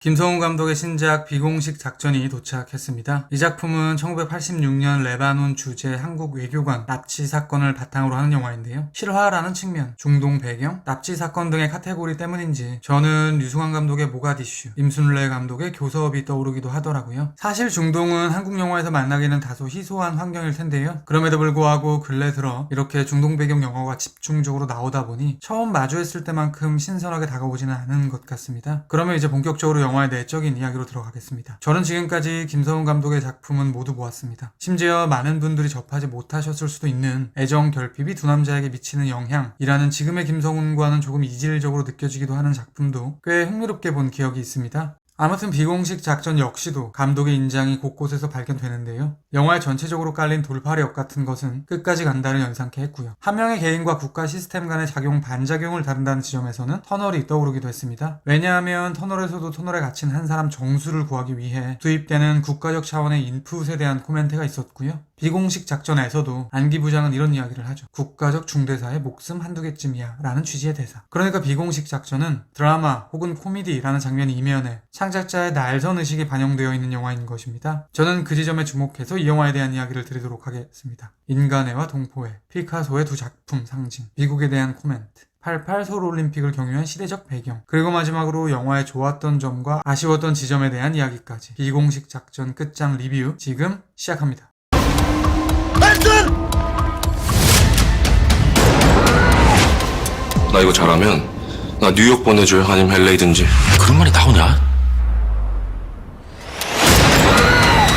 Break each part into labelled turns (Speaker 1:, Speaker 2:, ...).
Speaker 1: 김성훈 감독의 신작 비공식 작전이 도착했습니다. 이 작품은 1986년 레바논 주재 한국 외교관 납치 사건을 바탕으로 하는 영화인데요. 실화라는 측면, 중동 배경, 납치 사건 등의 카테고리 때문인지 저는 류승환 감독의 모가디슈, 임순례 감독의 교섭이 떠오르기도 하더라고요. 사실 중동은 한국 영화에서 만나기는 다소 희소한 환경일 텐데요. 그럼에도 불구하고 근래 들어 이렇게 중동 배경 영화가 집중적으로 나오다 보니 처음 마주했을 때만큼 신선하게 다가오지는 않은 것 같습니다. 그러면 이제 본격적으로 영화의 내적인 이야기로 들어가겠습니다. 저는 지금까지 김성훈 감독의 작품은 모두 보았습니다. 심지어 많은 분들이 접하지 못하셨을 수도 있는 애정 결핍이 두 남자에게 미치는 영향이라는 지금의 김성훈과는 조금 이질적으로 느껴지기도 하는 작품도 꽤 흥미롭게 본 기억이 있습니다. 아무튼 비공식 작전 역시도 감독의 인장이 곳곳에서 발견되는데요. 영화에 전체적으로 깔린 돌파력 같은 것은 끝까지 간다를 연상케 했고요. 한 명의 개인과 국가 시스템 간의 작용 반작용을 다룬다는 지점에서는 터널이 떠오르기도 했습니다. 왜냐하면 터널에서도 터널에 갇힌 한 사람 정수를 구하기 위해 투입되는 국가적 차원의 인풋에 대한 코멘트가 있었고요. 비공식 작전에서도 안기 부장은 이런 이야기를 하죠. 국가적 중대사의 목숨 한두 개쯤이야 라는 취지의 대사. 그러니까 비공식 작전은 드라마 혹은 코미디라는 장면이 이면에 창작자의 날선 의식이 반영되어 있는 영화인 것입니다. 저는 그 지점에 주목해서 이 영화에 대한 이야기를 드리도록 하겠습니다. 인간애와 동포애, 피카소의 두 작품 상징, 미국에 대한 코멘트, 88 서울올림픽을 경유한 시대적 배경, 그리고 마지막으로 영화의 좋았던 점과 아쉬웠던 지점에 대한 이야기까지 비공식 작전 끝장 리뷰 지금 시작합니다.
Speaker 2: 나 이거 잘하면 나 뉴욕 보내줘요. 아니면 LA든지. 그런 말이 나오냐?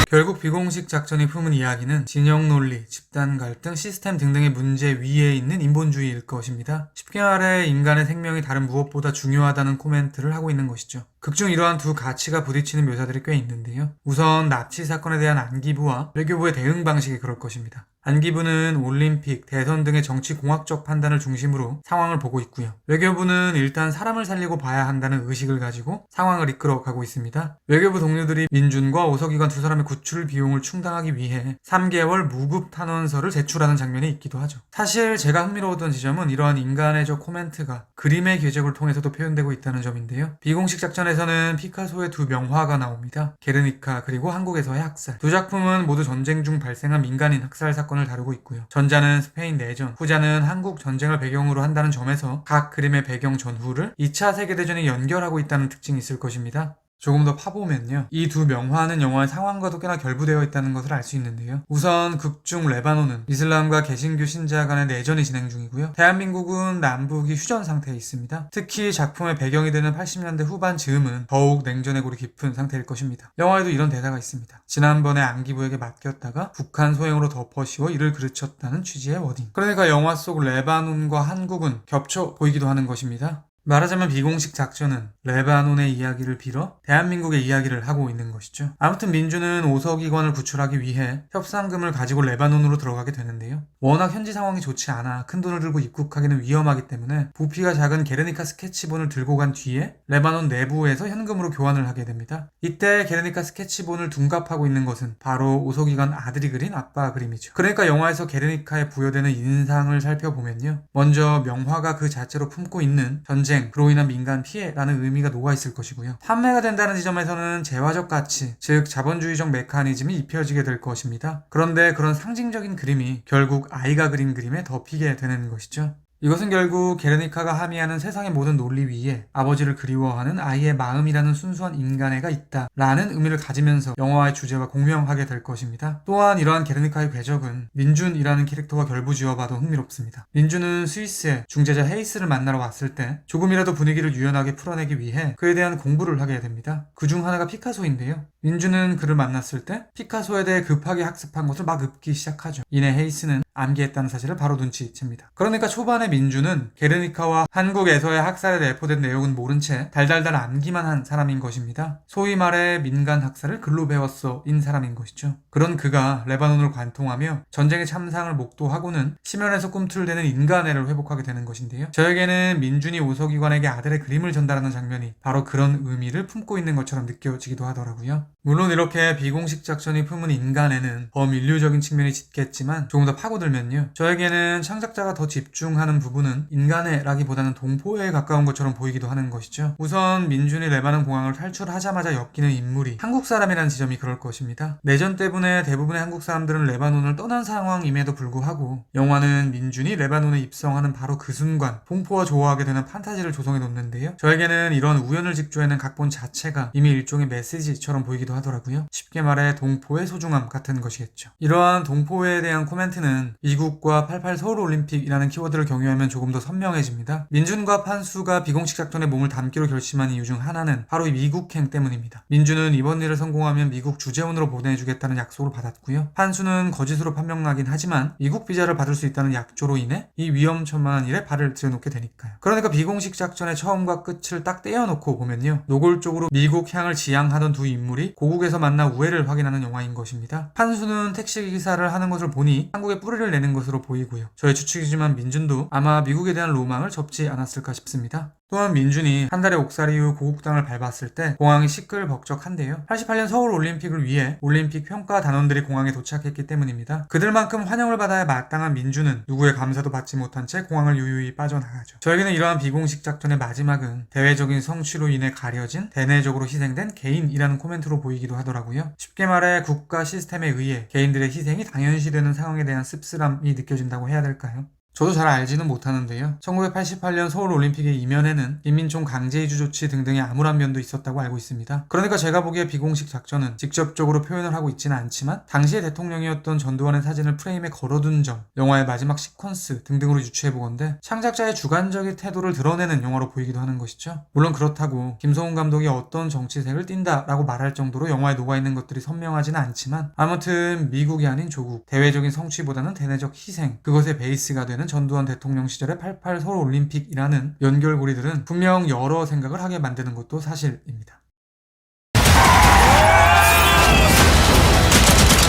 Speaker 1: 결국 비공식 작전이 품은 이야기는 진영 논리, 집단 갈등, 시스템 등등의 문제 위에 있는 인본주의일 것입니다. 쉽게 말해 인간의 생명이 다른 무엇보다 중요하다는 코멘트를 하고 있는 것이죠. 극중 이러한 두 가치가 부딪히는 묘사들이 꽤 있는데요. 우선 납치 사건에 대한 안기부와 외교부의 대응 방식이 그럴 것입니다. 안기부는 올림픽, 대선 등의 정치공학적 판단을 중심으로 상황을 보고 있고요. 외교부는 일단 사람을 살리고 봐야 한다는 의식을 가지고 상황을 이끌어가고 있습니다. 외교부 동료들이 민준과 오석이관 두 사람의 구출 비용을 충당하기 위해 3개월 무급 탄원서를 제출하는 장면이 있기도 하죠. 사실 제가 흥미로웠던 지점은 이러한 인간의적 코멘트가 그림의 궤적을 통해서도 표현되고 있다는 점인데요. 비공식 작전에서는 피카소의 두 명화가 나옵니다. 게르니카 그리고 한국에서의 학살. 두 작품은 모두 전쟁 중 발생한 민간인 학살 사건을 다루고 있고요. 전자는 스페인 내전, 후자는 한국 전쟁을 배경으로 한다는 점에서 각 그림의 배경 전후를 2차 세계대전에 연결하고 있다는 특징이 있을 것입니다. 조금 더 파보면요. 이 두 명화는 영화의 상황과도 꽤나 결부되어 있다는 것을 알 수 있는데요. 우선 극중 레바논은 이슬람과 개신교 신자 간의 내전이 진행 중이고요. 대한민국은 남북이 휴전 상태에 있습니다. 특히 작품의 배경이 되는 80년대 후반 즈음은 더욱 냉전의 골이 깊은 상태일 것입니다. 영화에도 이런 대사가 있습니다. 지난번에 안기부에게 맡겼다가 북한 소행으로 덮어씌워 이를 그르쳤다는 취지의 워딩. 그러니까 영화 속 레바논과 한국은 겹쳐 보이기도 하는 것입니다. 말하자면 비공식 작전은 레바논의 이야기를 빌어 대한민국의 이야기를 하고 있는 것이죠. 아무튼 민주는 오석이관을 구출하기 위해 협상금을 가지고 레바논으로 들어가게 되는데요. 워낙 현지 상황이 좋지 않아 큰돈을 들고 입국하기는 위험하기 때문에 부피가 작은 게르니카 스케치본을 들고 간 뒤에 레바논 내부에서 현금으로 교환을 하게 됩니다. 이때 게르니카 스케치본을 둔갑하고 있는 것은 바로 오석이관 아들이 그린 아빠 그림이죠. 그러니까 영화에서 게르니카에 부여되는 인상을 살펴보면요. 먼저 명화가 그 자체로 품고 있는 전쟁, 그로 인한 민간 피해라는 의미가 녹아있을 것이고요. 판매가 된다는 지점에서는 재화적 가치, 즉 자본주의적 메커니즘이 입혀지게 될 것입니다. 그런데 그런 상징적인 그림이 결국 아이가 그린 그림에 덮이게 되는 것이죠. 이것은 결국 게르니카가 함의하는 세상의 모든 논리 위에 아버지를 그리워하는 아이의 마음이라는 순수한 인간애가 있다라는 의미를 가지면서 영화의 주제와 공명하게 될 것입니다. 또한 이러한 게르니카의 궤적은 민준이라는 캐릭터와 결부지어봐도 흥미롭습니다. 민준은 스위스에 중재자 헤이스를 만나러 왔을 때 조금이라도 분위기를 유연하게 풀어내기 위해 그에 대한 공부를 하게 됩니다. 그중 하나가 피카소인데요. 민준은 그를 만났을 때 피카소에 대해 급하게 학습한 것을 막 읊기 시작하죠. 이내 헤이스는 암기했다는 사실을 바로 눈치챕니다. 그러니까 초반에 민주는 게르니카와 한국에서의 학살에 내포된 내용은 모른 채 달달달 암기만 한 사람인 것입니다. 소위 말해 민간 학살을 글로 배웠어 인 사람인 것이죠. 그런 그가 레바논을 관통하며 전쟁의 참상을 목도하고는 심연에서 꿈틀대는 인간애를 회복하게 되는 것인데요. 저에게는 민준이 오석이관에게 아들의 그림을 전달하는 장면이 바로 그런 의미를 품고 있는 것처럼 느껴지기도 하더라고요. 물론 이렇게 비공식 작전이 품은 인간애는 범인류적인 측면이 짙겠지만 조금 더 파고들 파고들면요. 저에게는 창작자가 더 집중하는 부분은 인간애라기보다는 동포애에 가까운 것처럼 보이기도 하는 것이죠. 우선 민준이 레바논 공항을 탈출하자마자 엮이는 인물이 한국 사람이라는 지점이 그럴 것입니다. 내전 때문에 대부분의 한국 사람들은 레바논을 떠난 상황임에도 불구하고 영화는 민준이 레바논에 입성하는 바로 그 순간 동포와 조화하게 되는 판타지를 조성해 놓는데요. 저에게는 이런 우연을 직조해낸 각본 자체가 이미 일종의 메시지처럼 보이기도 하더라고요. 쉽게 말해 동포의 소중함 같은 것이겠죠. 이러한 동포에 대한 코멘트는 미국과 88 서울올림픽이라는 키워드를 경유하면 조금 더 선명해집니다. 민준과 판수가 비공식 작전에 몸을 담기로 결심한 이유 중 하나는 바로 이 미국행 때문입니다. 민준은 이번 일을 성공하면 미국 주재원으로 보내주겠다는 약속을 받았고요. 판수는 거짓으로 판명나긴 하지만 미국 비자를 받을 수 있다는 약조로 인해 이 위험천만한 일에 발을 들여놓게 되니까요. 그러니까 비공식 작전의 처음과 끝을 딱 떼어놓고 보면요. 노골적으로 미국 향을 지향하던 두 인물이 고국에서 만나 우애를 확인하는 영화인 것입니다. 판수는 택시기사를 하는 것을 보니 한국에 뿌리를 내는 것으로 보이고요. 저의 추측이지만 민준도 아마 미국에 대한 로망을 접지 않았을까 싶습니다. 또한 민준이 한 달의 옥살이 후 고국 땅을 밟았을 때 공항이 시끌벅적한데요. 88년 서울올림픽을 위해 올림픽 평가 단원들이 공항에 도착했기 때문입니다. 그들만큼 환영을 받아야 마땅한 민준은 누구의 감사도 받지 못한 채 공항을 유유히 빠져나가죠. 저에게는 이러한 비공식 작전의 마지막은 대외적인 성취로 인해 가려진 대내적으로 희생된 개인이라는 코멘트로 보이기도 하더라고요. 쉽게 말해 국가 시스템에 의해 개인들의 희생이 당연시되는 상황에 대한 씁쓸함이 느껴진다고 해야 될까요? 저도 잘 알지는 못하는데요. 1988년 서울올림픽의 이면에는 인민총 강제이주 조치 등등의 암울한 면도 있었다고 알고 있습니다. 그러니까 제가 보기에 비공식 작전은 직접적으로 표현을 하고 있지는 않지만 당시의 대통령이었던 전두환의 사진을 프레임에 걸어둔 점, 영화의 마지막 시퀀스 등등으로 유추해보건대 창작자의 주관적인 태도를 드러내는 영화로 보이기도 하는 것이죠. 물론 그렇다고 김성훈 감독이 어떤 정치색을 띈다라고 말할 정도로 영화에 녹아있는 것들이 선명하지는 않지만 아무튼 미국이 아닌 조국, 대외적인 성취보다는 대내적 희생, 그것의 베이스가 되는 전두환 대통령 시절의 88 서울올림픽이라는 연결고리들은 분명 여러 생각을 하게 만드는 것도 사실입니다.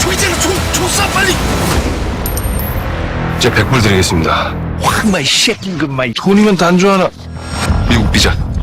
Speaker 2: 조이제는 총쏴 빨리! 제 100불 드리겠습니다.
Speaker 3: 확마 이 새끼인 것마
Speaker 2: 돈이면 단주 하나. 미국 비자.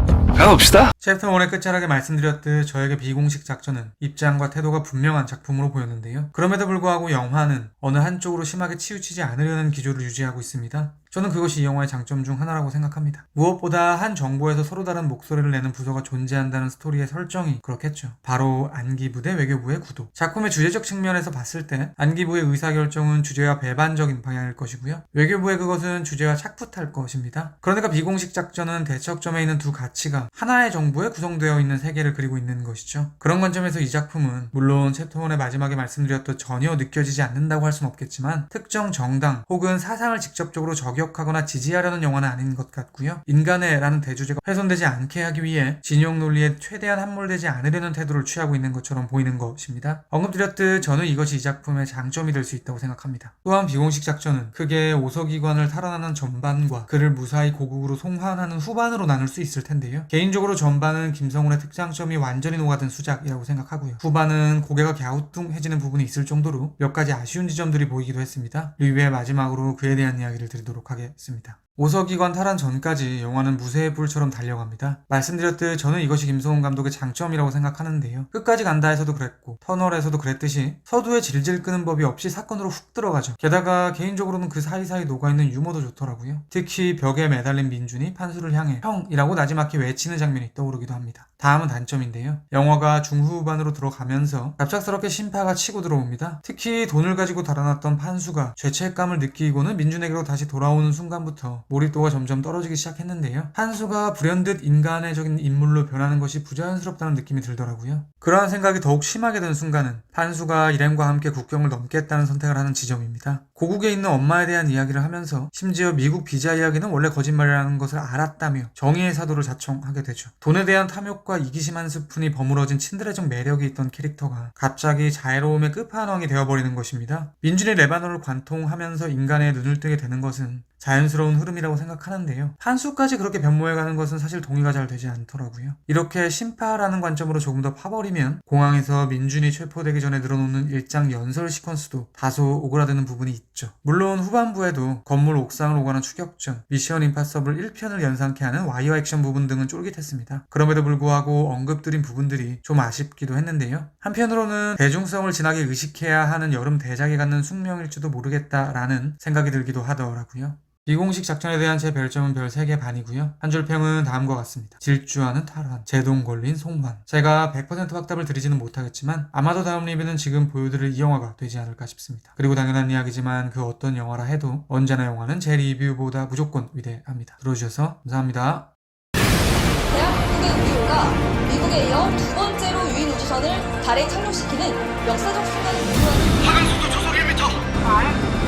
Speaker 2: 가봅시다.
Speaker 1: 챕터 1의 끝자락에 말씀드렸듯 저에게 비공식 작전은 입장과 태도가 분명한 작품으로 보였는데요. 그럼에도 불구하고 영화는 어느 한쪽으로 심하게 치우치지 않으려는 기조를 유지하고 있습니다. 저는 그것이 이 영화의 장점 중 하나라고 생각합니다. 무엇보다 한 정부에서 서로 다른 목소리를 내는 부서가 존재한다는 스토리의 설정이 그렇겠죠. 바로 안기부 대 외교부의 구도. 작품의 주제적 측면에서 봤을 때 안기부의 의사결정은 주제와 배반적인 방향일 것이고요. 외교부의 그것은 주제와 착붙할 것입니다. 그러니까 비공식 작전은 대척점에 있는 두 가치가 하나의 정부에 구성되어 있는 세계를 그리고 있는 것이죠. 그런 관점에서 이 작품은 물론 챕터 1의 마지막에 말씀드렸듯 전혀 느껴지지 않는다고 할 수는 없겠지만 특정 정당 혹은 사상을 직접적으로 저격하거나 지지하려는 영화는 아닌 것 같고요. 인간애라는 대주제가 훼손되지 않게 하기 위해 진영 논리에 최대한 함몰되지 않으려는 태도를 취하고 있는 것처럼 보이는 것입니다. 언급드렸듯 저는 이것이 이 작품의 장점이 될 수 있다고 생각합니다. 또한 비공식 작전은 크게 오서기관을 탈환하는 전반과 그를 무사히 고국으로 송환하는 후반으로 나눌 수 있을 텐데요. 개인적으로 전반은 김성훈의 특장점이 완전히 녹아든 수작이라고 생각하고요. 후반은 고개가 갸우뚱해지는 부분이 있을 정도로 몇 가지 아쉬운 지점들이 보이기도 했습니다. 리뷰의 마지막으로 그에 대한 이야기를 드리도록 하겠습니다. 오서기관 탈환 전까지 영화는 무쇠의 불처럼 달려갑니다. 말씀드렸듯 저는 이것이 김성훈 감독의 장점이라고 생각하는데요. 끝까지 간다에서도 그랬고 터널에서도 그랬듯이 서두에 질질 끄는 법이 없이 사건으로 훅 들어가죠. 게다가 개인적으로는 그 사이사이 녹아있는 유머도 좋더라고요. 특히 벽에 매달린 민준이 판수를 향해 형이라고 나지막히 외치는 장면이 떠오르기도 합니다. 다음은 단점인데요. 영화가 중후반으로 들어가면서 갑작스럽게 신파가 치고 들어옵니다. 특히 돈을 가지고 달아났던 판수가 죄책감을 느끼고는 민준에게로 다시 돌아오는 순간부터 몰입도가 점점 떨어지기 시작했는데요. 판수가 불현듯 인간애적인 인물로 변하는 것이 부자연스럽다는 느낌이 들더라고요. 그러한 생각이 더욱 심하게 든 순간은 판수가 일행과 함께 국경을 넘겠다는 선택을 하는 지점입니다. 고국에 있는 엄마에 대한 이야기를 하면서 심지어 미국 비자 이야기는 원래 거짓말이라는 것을 알았다며 정의의 사도를 자청하게 되죠. 돈에 대한 탐욕과 이기심 한 스푼이 버무러진 친드레적 매력이 있던 캐릭터가 갑자기 자애로움의 끝판왕이 되어버리는 것입니다. 민준이 레바논을 관통하면서 인간의 눈을 뜨게 되는 것은 자연스러운 흐름이라고 생각하는데요. 판수까지 그렇게 변모해가는 것은 사실 동의가 잘 되지 않더라고요. 이렇게 심파라는 관점으로 조금 더 파버리면 공항에서 민준이 체포되기 전에 늘어놓는 일장 연설 시퀀스도 다소 오그라드는 부분이 있죠. 물론 후반부에도 건물 옥상을 오가는 추격전, 미션 임파서블 1편을 연상케 하는 와이어 액션 부분 등은 쫄깃했습니다. 그럼에도 불구하고 언급드린 부분들이 좀 아쉽기도 했는데요. 한편으로는 대중성을 진하게 의식해야 하는 여름 대작이 갖는 숙명일지도 모르겠다라는 생각이 들기도 하더라고요. 비공식 작전에 대한 제 별점은 별 3개 반이고요. 한 줄 평은 다음과 같습니다. 질주하는 탈환, 제동 걸린 송환. 제가 100% 확답을 드리지는 못하겠지만 아마도 다음 리뷰는 지금 보여드릴 이 영화가 되지 않을까 싶습니다. 그리고 당연한 이야기지만 그 어떤 영화라 해도 언제나 영화는 제 리뷰보다 무조건 위대합니다. 들어주셔서 감사합니다.
Speaker 4: 대한민국의 우주가 미국에 이어 두 번째로 유인 우주선을 달에 착륙시키는 역사적 순간을 보여하는
Speaker 5: 하강속도 초속 1m.